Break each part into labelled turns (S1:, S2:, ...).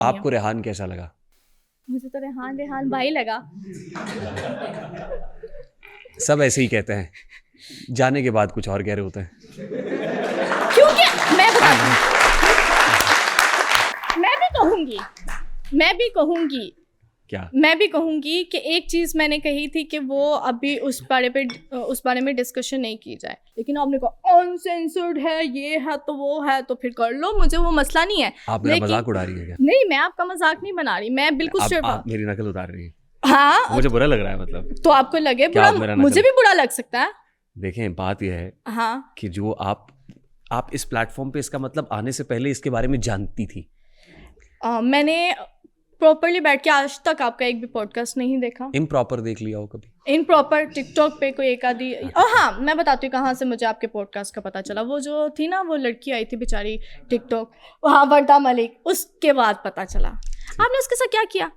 S1: आपको रेहान कैसा लगा?
S2: मुझे तो रेहान भाई लगा।
S1: सब ऐसे ही कहते हैं, जाने के बाद कुछ और कह रहे होते हैं।
S2: क्योंकि मैं बताती हूँ, मैं भी कहूँगी कि एक चीज़ मैंने कही थी कि वो अभी उस बारे में डिस्कशन नहीं की जाए, लेकिन आपने कहा अनसेंसर्ड है, ये है तो वो है, तो फिर कर लो, मुझे वो मसला नहीं है।
S1: आप मेरा मजाक उड़ा रही है क्या?
S2: नहीं, मैं आपका मजाक नहीं बना रही, मैं बिल्कुल
S1: आप मेरी नकल उतार रही है।
S2: हाँ,
S1: मुझे बुरा लग रहा है, मतलब
S2: तो आपको लगे बुरा, मुझे भी बुरा लग सकता है।
S1: देखें, बात यह है
S2: हाँ
S1: कि जो आप इस प्लेटफॉर्म पे, इसका मतलब आने से पहले इसके बारे में जानती थी?
S2: मैंने प्रॉपरली बैठ के आज तक आपका एक भी पॉडकास्ट नहीं देखा।
S1: इम्प्रॉपर देख लिया हो कभी?
S2: इम्प्रॉपर टिकटॉक पे कोई एक आधी। हाँ, मैं बताती हूँ कहाँ से मुझे आपके पॉडकास्ट का पता चला। वो जो थी ना, वो लड़की आई थी बेचारी टिकटॉक, हाँ, वर्दा मलिक, उसके बाद पता चला। आपने उसके साथ क्या किया?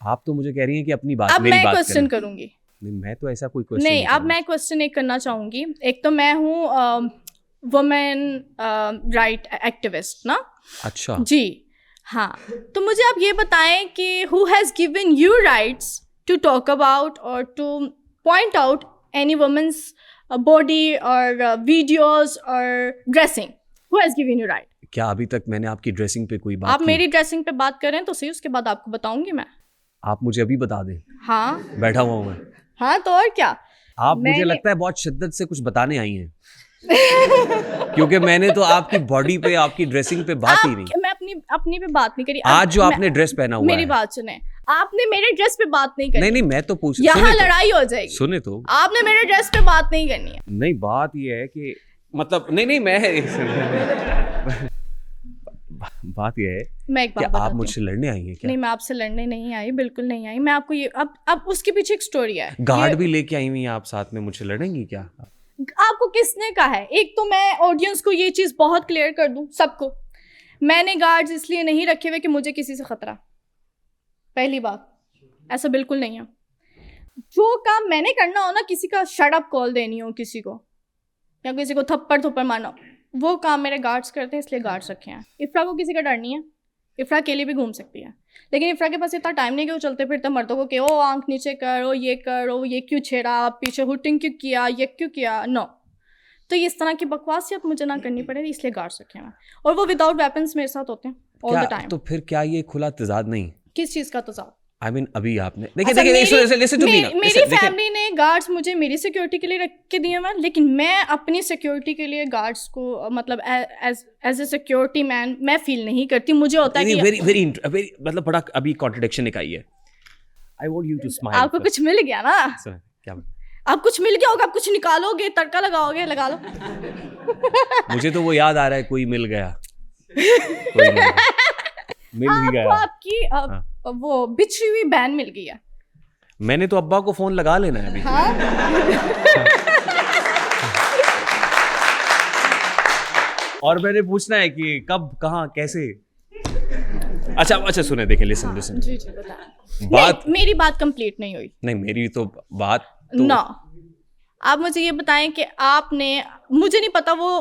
S1: आप तो मुझे कह रही हैं कि अपनी बात,
S2: अब
S1: मेरी
S2: मैं
S1: बात
S2: क्वेश्चन करूंगी।
S1: नहीं, मैं तो ऐसा कोई क्वेश्चन
S2: नहीं, अब मैं क्वेश्चन एक करना चाहूंगी। एक तो मैं हूँ वुमेन राइट एक्टिविस्ट ना।
S1: अच्छा
S2: जी हाँ, तो मुझे आप ये बताएं कि who has given you rights to talk about और to point out any women's body और वीडियोस और dressing? Who has given you right?
S1: क्या अभी तक मैंने आपकी ड्रेसिंग पे कोई बात
S2: आप
S1: की?
S2: मेरी ड्रेसिंग पे बात करें तो सही, उसके बाद आपको बताऊंगी मैं।
S1: आप मुझे अभी बता दें।
S2: हाँ,
S1: बैठा हुआ हूँ मैं।
S2: हाँ, तो और क्या।
S1: आप मुझे लगता है बहुत शिद्दत से कुछ बताने आई हैं। क्योंकि मैंने तो आपकी बॉडी पे, आपकी ड्रेसिंग पे बात ही नहीं।
S2: मैं अपनी पे बात नहीं करी।
S1: आज जो आपने ड्रेस पहना हुआ
S2: मेरी
S1: है,
S2: बात सुने, आपने मेरे ड्रेस पे बात नहीं करनी।
S1: नहीं, मैं तो पूछ,
S2: यहाँ लड़ाई हो जाएगी।
S1: सुने तो,
S2: आपने मेरे ड्रेस पे बात नहीं करनी है।
S1: नहीं, बात ये है कि मतलब नहीं मैं बात ये है
S2: मैं एक बात
S1: कि आप मुझसे लड़ने आई हैं क्या?
S2: नहीं, मैं आपसे लड़ने नहीं आई, बिल्कुल नहीं आई। मैं आपको ये अब उसके पीछे एक स्टोरी है।
S1: गार्ड भी लेके आई हुई हैं आप साथ में, मुझसे लड़ेंगी क्या?
S2: आपको किसने कहा है? एक तो मैं ऑडियंस को ये चीज़ बहुत क्लियर कर दूं सबको, मैंने गार्ड्स इसलिए नहीं रखे हुए कि मुझे किसी से खतरा। पहली बात, ऐसा बिल्कुल नहीं है। जो काम मैंने करना हो ना, किसी का शट अप कॉल देनी हो किसी को, या किसी को थप्पड़ मारना, वो काम मेरे गार्ड्स करते हैं, इसलिए गार्ड्स रखे हैं। इफ्रा को किसी का डर नहीं है, इफ्रा अकेले भी घूम सकती है, लेकिन इफ्रा के पास इतना टाइम नहीं कि वो चलते फिरते मर्दों को कि ओ आंख नीचे कर, ओ ये कर, ओ ये क्यों छेड़ा, पीछे हुटिंग क्यों किया, ये क्यों किया। नो, तो इस तरह की बकवासियत मुझे ना करनी पड़े, इसलिए गार्ड्स रखे हैं। और वो विदाउट वेपन्स मेरे साथ होते हैं ऑल द टाइम।
S1: तो फिर क्या ये खुला तजाद नहीं?
S2: किस चीज़ का तजाद?
S1: I mean, अभी आपने
S2: मेरी फैमिली ने गार्ड्स मुझे मेरी सिक्योरिटी के लिए रख के दिए हुए, लेकिन मैं अपनी सिक्योरिटी के लिए गार्ड्स को मतलब एज ए सिक्योरिटी मैन मैं फील नहीं करती। मुझे होता है कि
S1: वेरी मतलब बड़ा अभी कॉन्ट्रडिक्शन एक आई है। I want you to smile.
S2: आपको कुछ मिल गया ना?
S1: क्या?
S2: आप कुछ मिल गया होगा, आप कुछ निकालोगे, तड़का लगाओगे, लगा लो।
S1: मुझे तो वो याद आ रहा है, कोई मिल गया, कोई मिल ही गया।
S2: आपकी वो बिछड़ी हुई बहन मिल गई है।
S1: मैंने तो अब्बा को फोन लगा लेना है अभी।
S2: हाँ?
S1: और मैंने पूछना है कि कब, कहाँ, कैसे। अच्छा सुने, देखें, लिसन
S2: जी बात, मेरी बात कंप्लीट नहीं हुई।
S1: नहीं, मेरी तो बात तो
S2: ना, आप मुझे ये बताएं कि आपने, मुझे नहीं पता वो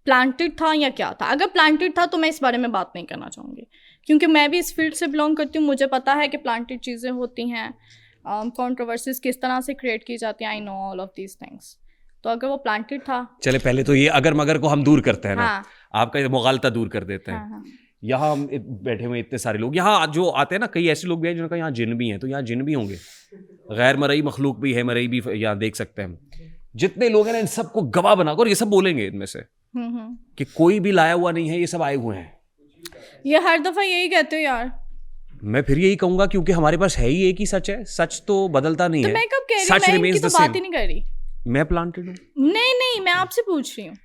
S2: प्लांटेड था या क्या था। अगर प्लांटेड था तो मैं इस बारे में बात नहीं करना चाहूँगी, क्योंकि मैं भी इस फील्ड से बिलोंग करती हूँ। मुझे पता है कि प्लांटेड चीज़ें होती हैं, कंट्रोवर्सीज किस तरह से क्रिएट की जाती हैं। I know all of these things. तो अगर वो प्लांटेड था,
S1: चले पहले तो ये अगर मगर को हम दूर करते हैं ना।
S2: हाँ,
S1: आपका ये मुगालता दूर कर देते हैं।
S2: हाँ।
S1: यहाँ हम बैठे हुए इतने सारे लोग, यहाँ जो आते हैं ना, कई ऐसे लोग भी हैं जिनका यहाँ जिन भी हैं, तो यहाँ जिन भी होंगे, गैर मरई मखलूक भी है, मरई भी यहाँ देख सकते हैं हम। जितने लोग हैं ना, इन सबको गवाह बनाकर ये सब बोलेंगे इनमें से कि कोई भी लाया हुआ नहीं है, ये सब आए हुए हैं।
S2: ये हर दफा यही कहते हो यार।
S1: मैं फिर यही कहूंगा, क्योंकि हमारे पास है ही एक ही सच है, सच तो बदलता नहीं
S2: तो
S1: है।
S2: मैं कब कह रही
S1: सच
S2: हूँ? मैं
S1: remains
S2: इनकी तो
S1: the
S2: बात
S1: same।
S2: ही नहीं कर रही।
S1: मैं प्लांटेड हूँ?
S2: नहीं, मैं आपसे पूछ रही हूँ।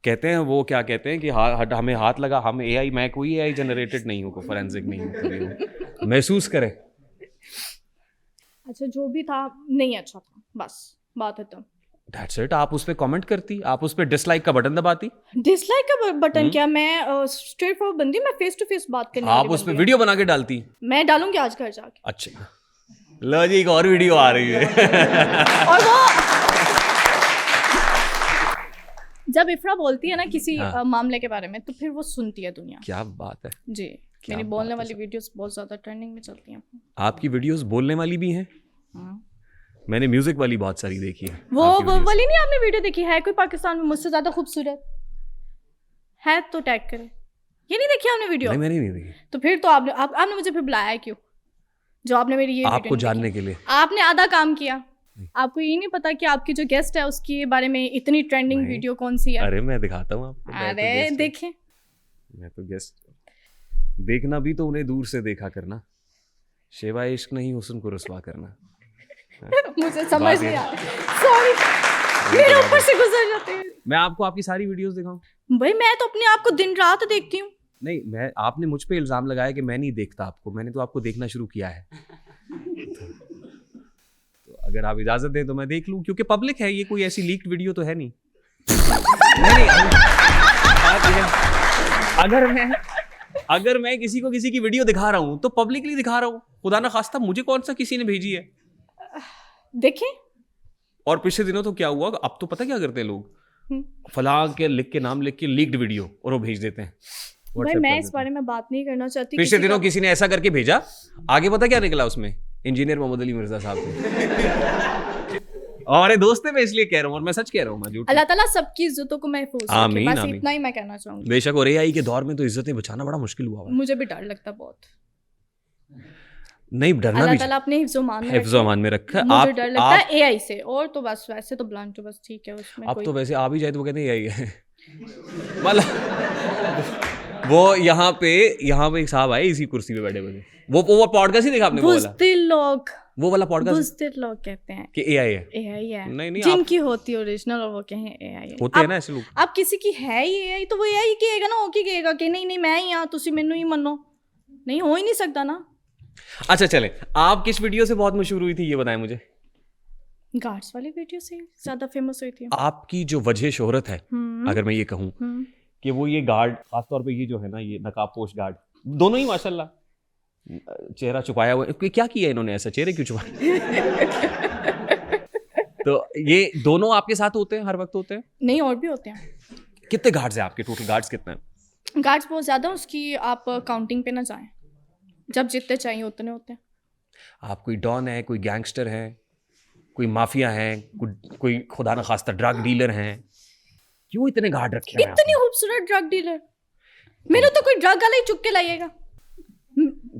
S1: कहते हैं वो, क्या कहते हैं कि हमें हाथ लगा, हम एआई, मैं कोई एआई जनरेटेड नहीं हूँ, फोरेंसिक नहीं हूँ। महसूस करें।
S2: अच्छा, जो भी था नहीं अच्छा था, बस बात है। तो
S1: That's it। आप उस पर कमेंट करती, आप उस पर डिसलाइक का बटन दबाती।
S2: डिसलाइक का बटन क्या? मैं स्ट्रेट फॉरवर्ड बंदी, मैं फेस टू फेस बात करने वाली
S1: आप उस पर वीडियो बना के डालती।
S2: मैं डालूंगी आज घर जाके।
S1: अच्छा, लो जी, एक और वीडियो आ रही है।
S2: और वो जब इफ्रा बोलती है ना किसी मामले के बारे में, तो फिर वो सुनती है दुनिया।
S1: क्या बात है
S2: जी।
S1: क्या
S2: मेरी
S1: बात
S2: बोलने
S1: है
S2: वाली
S1: सर।
S2: वीडियोस बहुत ज़्यादा ट्रेंडिंग में चलती हैं।
S1: आपकी वीडियोस बोलने वाली भी हैं?
S2: हाँ।
S1: मैंने म्यूजिक वाली बहुत सारी देखी है
S2: वो
S1: आपकी
S2: वो
S1: videos।
S2: वाली नहीं आपने वीडियो देखी है, कोई पाकिस्तान में मुझसे ज़्यादा खूबसूरत है तो टैग करे, ये नहीं देखी आपने वीडियो?
S1: नहीं मैंने नहीं देखी।
S2: तो फिर तो आपने मुझे फिर बुलाया क्यों, जो आपने मेरी ये
S1: आपको
S2: वीडियो नहीं
S1: जानने
S2: देखी?
S1: के लिए।
S2: आपने आधा काम किया, आपको ये नहीं पता कि आपकी जो गेस्ट है उसके बारे में इतनी ट्रेंडिंग
S1: नहीं।
S2: वीडियो कौन सी है?
S1: अरे मैं दिखाता हूँ आपको। मैं तो
S2: अरे
S1: guest हूँ।
S2: देखें।
S1: मैं तो गेस्ट। देखना भी तो उन्हें दूर से देखा करना, शेवा इश्क नहीं हुस्न को रुसवा करना।
S2: मुझे समझ
S1: बात
S2: नहीं
S1: ये-
S2: आ रही, सॉरी मेरे ऊपर से गुजर जाते हैं।
S1: मैं आपको आपकी सारी वीडियोस दिखाऊं?
S2: भाई मैं तो अपने आप को दिन रात देखती हूँ।
S1: नहीं, मैं आपने मुझ पे इल्जाम लगाया कि मैं नहीं देखता आपको, मैंने तो आपको देखना शुरू किया है। तो अगर आप इजाजत दें तो मैं देख लूं, क्योंकि पब्लिक है ये, कोई ऐसी लीक्ड वीडियो तो है नहीं। नहीं, बात ये है, अगर मैं किसी को किसी की वीडियो दिखा रहा हूं तो पब्लिकली दिखा रहा हूं, खुदा ना खास्ता मुझे कौन सा किसी ने भेजी है।
S2: देखें।
S1: और पिछले दिनों तो क्या हुआ, अब तो पता क्या करते हैं लोग, फलां के लिख के नाम लिख के लीक्ड वीडियो और वो भेज देते हैं।
S2: भाई
S1: WhatsApp
S2: मैं
S1: कर
S2: इस
S1: देते
S2: बारे में बात नहीं करना चाहती।
S1: हैं। पिछले
S2: किसी
S1: दिनों
S2: का-
S1: किसी ने ऐसा करके भेजा, आगे पता क्या निकला उसमें, इंजीनियर मोहम्मद अली मिर्जा साहब थे। और दोस्त है, मैं इसलिए कह रहा हूँ, और मैं सच कह रहा हूँ, मैं झूठ
S2: अल्लाह ताला सबकी इज्जतों को महफूज रखे,
S1: आमीन,
S2: बस
S1: आमीन।
S2: इतना ही मैं कहना चाहूंगी।
S1: बेशक, और एआई के दौर में तो इज्जतें बचाना बड़ा मुश्किल हुआ है।
S2: मुझे भी डर लगता है बहुत।
S1: नहीं, डरना
S2: अल्लाह
S1: भी
S2: ताला अपने हिफ्ज़-ओ-मान में
S1: हिफ्ज़
S2: रखे।
S1: अमान में रखा है।
S2: मुझे डर लगता
S1: आप
S2: है एआई से, और तो बस वैसे तो ब्लंट तो बस ठीक है उसमें
S1: अब
S2: कोई।
S1: तो वैसे आ भी जाए तो वो कहते हैं एआई है। मतलब वो यहाँ पे एक साहब आए इसी कुर्सी पे बैठे बैठे, वो पॉडकास्ट ही देखा आपने, वो वाला
S2: बुज़दिल लोग,
S1: वो वाला पॉडकास्ट
S2: बुज़दिल लोग कहते हैं
S1: कि एआई है।
S2: एआई है।
S1: नहीं, नहीं,
S2: जिनकी होती है ओरिजिनल और वो कहें एआई है।
S1: होते हैं ना ऐसे लोग।
S2: आप किसी की है ही एआई तो वो एआई कहेगा ना, ओके कहेगा कि नहीं नहीं मैं ही हाँ तुसी मैनू ही मनो, नहीं हो ही नहीं सकता ना।
S1: अच्छा चले, आप किस वीडियो से बहुत मशहूर हुई थी ये बताएं मुझे।
S2: गार्ड्स वाली वीडियो से ज्यादा फेमस हुई थी।
S1: आपकी जो वजह शोहरत है, अगर मैं ये कहूँ कि वो ये गार्ड, खासतौर पे ये जो है ना, ये नकाबपोश गार्ड, दोनों ही माशाल्लाह, चेहरा छुपाया हुआ है। क्या किया इन्होंने ऐसा, चेहरे क्यों छुपाए? तो ये दोनों आपके साथ होते हैं, हर वक्त होते हैं?
S2: नहीं, और भी होते हैं।
S1: कितने गार्ड्स हैं आपके, टोटल गार्ड्स कितने हैं?
S2: गार्ड्स बहुत ज्यादा, उसकी आप काउंटिंग पे ना जाएं, जब जितने चाहिए उतने होते हैं।
S1: आप कोई डॉन है, कोई गैंगस्टर है, कोई माफिया है, कोई खुदा न खास्ता ड्रग डीलर हैं, क्यों इतने गार्ड रखे हैं
S2: इतनी खूबसूरत ड्रग डीलर, मेरे तो कोई ड्रग वाला ही चुप के लाइएगा।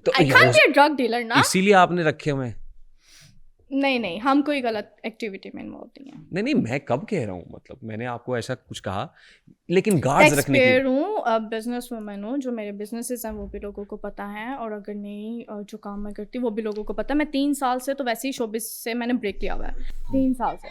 S1: तो
S2: I can't be a drug dealer ना।
S1: इसीलिए आपने रखे हुए हैं।
S2: नहीं नहीं, हम कोई गलत एक्टिविटी में इन्वॉल्व नहीं है।
S1: नहीं नहीं, मैं कब कह रहा हूँ, मतलब मैंने आपको ऐसा कुछ कहा, लेकिन गार्ड्स रखने की।
S2: टैक्सपेयर हूँ, बिजनेस वुमन हूँ, जो मेरे बिजनेसेस हैं वो भी लोगों को पता है, और अगर नहीं जो काम मैं करती हूँ वो भी लोगों को पता है। मैं 3 साल से तो वैसे ही शोबिस से मैंने ब्रेक लिया हुआ है, 3 साल से।